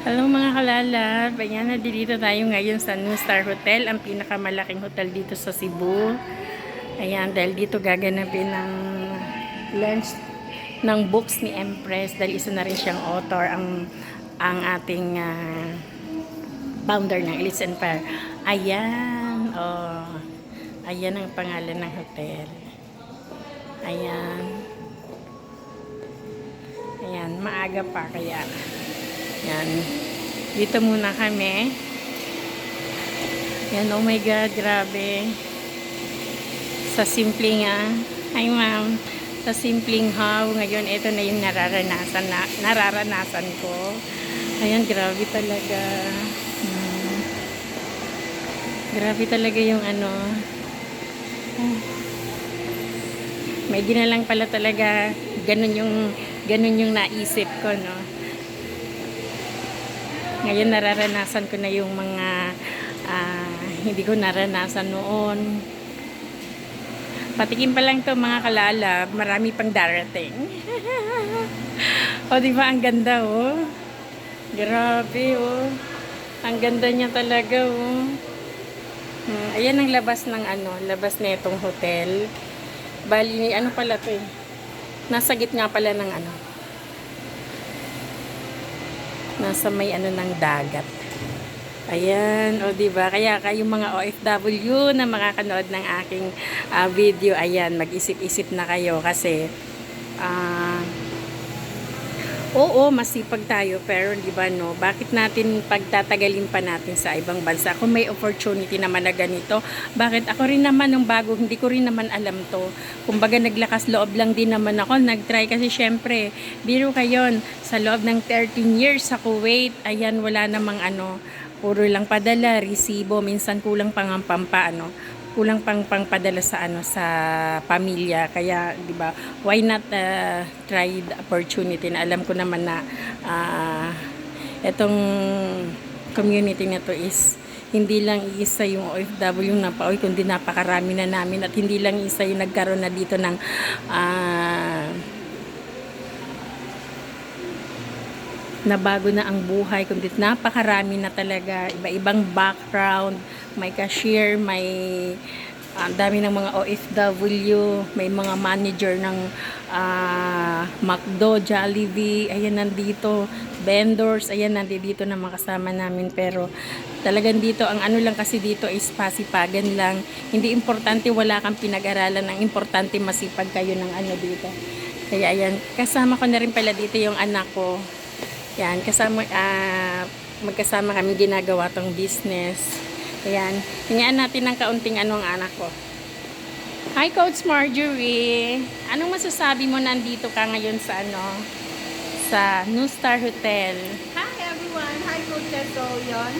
Hello mga kalalab, ayan, nandito tayo ngayon sa New Star Hotel, ang pinakamalaking hotel dito sa Cebu. Ayan, dahil dito gaganapin ang launch ng books ni Empress, dahil isa na rin siyang author, ang ating founder ng Elites Empire. Ayan, oh, ayan ang pangalan ng hotel. Ayan, ayan, maaga pa kaya. Yan. Dito muna kami. Yan, oh my God, grabe. Sa simpleng, hi ma'am. Sa simpleng how, ngayon, ito na yung nararanasan ko. Ayan, grabe talaga. Grabe talaga yung ano. May ginalang pala talaga. Ganun yung naisip ko, no. Ngayon nararanasan ko na yung mga hindi ko naranasan noon. Patikim pa lang to mga kalalab, marami pang darating. O diba ang ganda oh. Grabe oh. Ang ganda niya talaga oh. Ayan ang labas ng labas na itong hotel. Bali ano pala to eh. Nasa gitna pala ng nasa may ng dagat. Ayan, o diba? Kaya kayong mga OFW na makakanood ng aking video, ayan, mag-isip-isip na kayo kasi oo, masipag tayo pero di ba no, bakit natin pagtatagalin pa natin sa ibang bansa kung may opportunity naman na ganito? Bakit ako rin naman nung bago, hindi ko rin naman alam to. Kumbaga naglakas loob lang din naman ako, nagtry kasi syempre, biro kayon, sa loob ng 13 years sa Kuwait, ayan wala namang puro lang padala, resibo, minsan kulang pang kulang pang padala sa sa pamilya, kaya di ba why not try the opportunity na alam ko naman na etong community na to is hindi lang isa yung OFW yung napauwi, kundi napakarami na namin, at hindi lang isa yung nagkaroon na dito ng nabago na ang buhay, kundi napakarami na talaga, iba-ibang background, may cashier, may dami ng mga OFW, may mga manager ng McDo, Jollibee, ayan nandito, vendors, ayan nandito na makasama namin, pero talagang dito, ang lang kasi dito is pasipagan lang, hindi importante wala kang pinag-aralan, ang importante masipag kayo ng dito. Kaya ayan, kasama ko na rin pala dito yung anak ko. Yan, kasama, magkasama kami ginagawa tong business. Ayan, hingaan natin ng kaunting ang anak ko. Hi Coach Marjorie! Anong masasabi mo nandito ka ngayon sa sa New Star Hotel? Hi everyone! Hi Coach So, yun.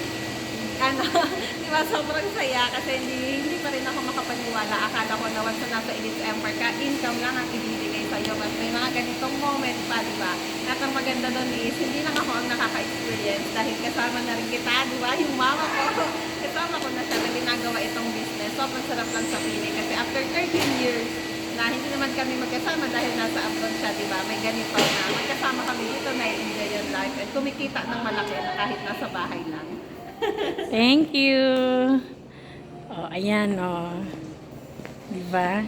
Di ba sobrang saya kasi hindi pa rin ako makapaniwala. Akala ko na once na nasa Elites Empire ka, income lang ang ibibigay sa'yo. Mas may mga ganitong moment pa, di ba? At ang maganda doon is, hindi lang ako ang nakaka-experience dahil kasama na rin kita, di ba? Yung mama ko, kasama ko na siya na ginagawa itong business. Sobrang sarap lang sa piling kasi after 13 years, na hindi naman kami magkasama dahil nasa abroad siya, di ba? May ganito na magkasama kami dito na i-enjoy yung life at kumikita ng malaki na kahit nasa bahay lang. Thank you. Oh, ayan oh. Diba?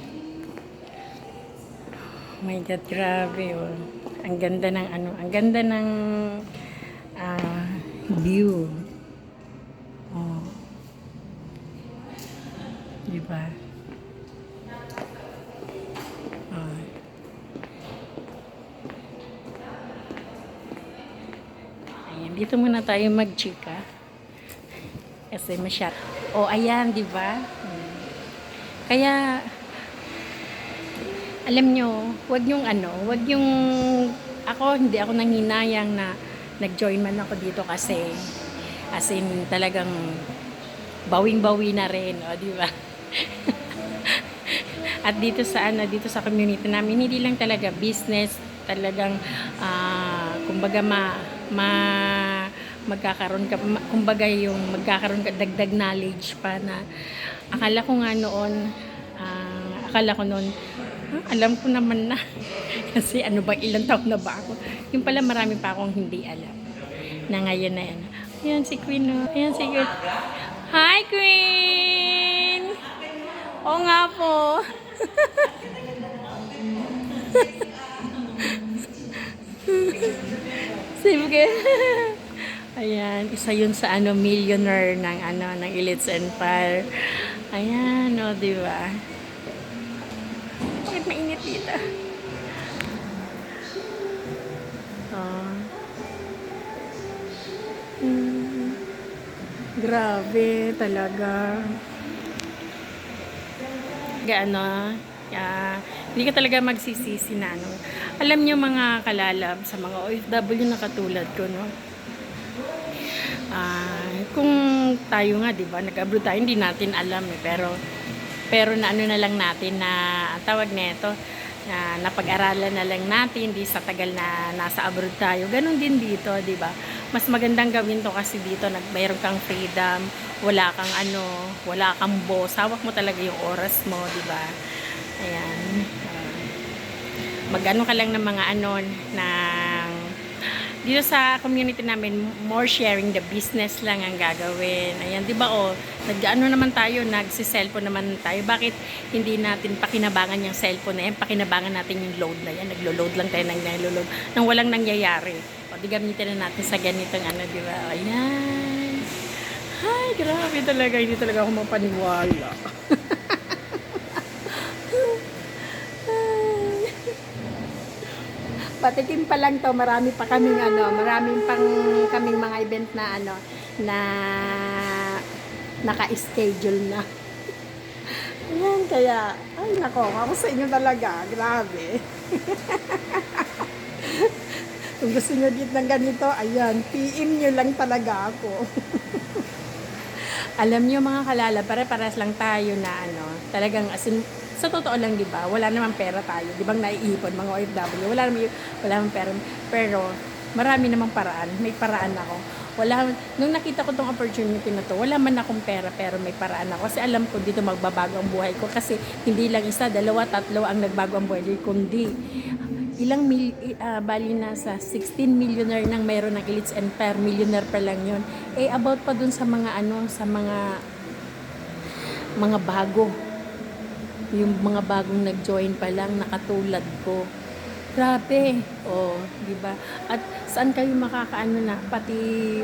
Oh my God, grabe oh. Ang ganda ng ang ganda ng view. Oh. Diba? Oh. Ayan, dito muna tayo mag-chika. Kasi masyat. Oh, ayan, di ba? Kaya alam nyo, wag yung hindi ako nanghinayang na nag-join man ako dito kasi as in talagang bawing-bawi na rin, oh, di ba? At dito sa community namin, hindi lang talaga business, talagang kumbaga magkakaroon ka, kumbaga yung magkakaroon ka dagdag knowledge pa na akala ko noon alam ko naman na kasi ba ilang taon na ba ako, yung pala marami pa akong hindi alam. Na ngayon na yan. Ayan si Queen, oh. Ayan si Queen. Hi, Queen! Oo nga po. Sige. Ayan, isa yun sa millionaire ng Elites Empire. Ayan, o, di ba? Bakit mainit dito? Oh. Grabe talaga. Gaano? Hindi ka talaga magsisisi na Alam niyo mga kalalab sa mga OFW na katulad ko, no? Kung tayo nga, 'di ba, nag-abroad tayo, hindi natin alam pero na na lang natin na tawag nito na napag-aralan na lang natin di sa tagal na nasa abroad tayo. Ganon din dito, 'di ba? Mas magandang gawin to kasi dito mayroon kang freedom, wala kang boss, hawak mo talaga yung oras mo, 'di ba? Ayan. Mag-ano ka lang ng mga dito sa community namin, more sharing the business lang ang gagawin. Ayan, 'di ba nag-ano naman tayo, nagsi-cellphone naman tayo. Bakit hindi natin pakinabangan yung cellphone na yan? Pakinabangan natin yung load na yan. Naglo-load lang tayo naglo-load nang walang nangyayari. Di gamitin na natin sa ganitong di ba? Ayan. Ay, grabe talaga. Hindi talaga ako mapaniwala. Patikim pa lang to, marami pa kaming kaming mga event na na naka-schedule na. Ayan, kaya ay nako, ako sa inyo talaga, grabe. Kung gusto nyo dito ng ganito, ayan, PM nyo lang talaga ako. Alam nyo mga kalala, pare-pares lang tayo na talagang sa totoo lang, di ba? Wala namang pera tayo. Di bang naiipon mga OFW? Wala namang pera. Pero marami namang paraan. May paraan ako. Nung nakita ko tong opportunity na to, wala man akong pera pero may paraan ako. Kasi alam ko dito magbabago ang buhay ko. Kasi hindi lang isa, dalawa, tatlo ang nagbago ang buhay ko. Kundi bali na sa 16 millionaire nang mayroon ng Elites Empire, millionaire pa lang yun. About pa dun sa mga sa mga bago. Yung mga bagong nag-join pa lang, nakatulad ko. Grabe. Di ba? At saan kayo pati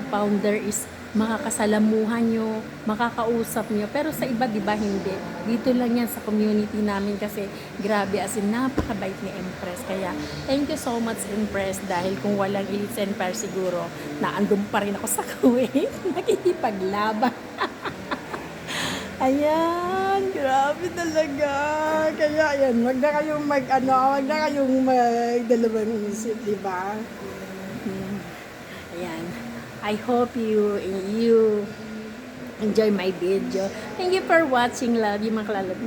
founder is makakasalamuhan nyo, makakausap nyo. Pero sa iba, di ba, hindi. Dito lang yan sa community namin kasi grabe, napakabait ni Empress. Kaya, thank you so much, Empress, dahil kung walang Elites Empire siguro, naandun pa rin ako sa Kuwait. Nakikipaglaban. Ayan, grabe talaga. Kaya ayan, wag na kayong magdalawang isip, di ba? Ayan. I hope you enjoy my video. Thank you for watching, love you mga kalalab.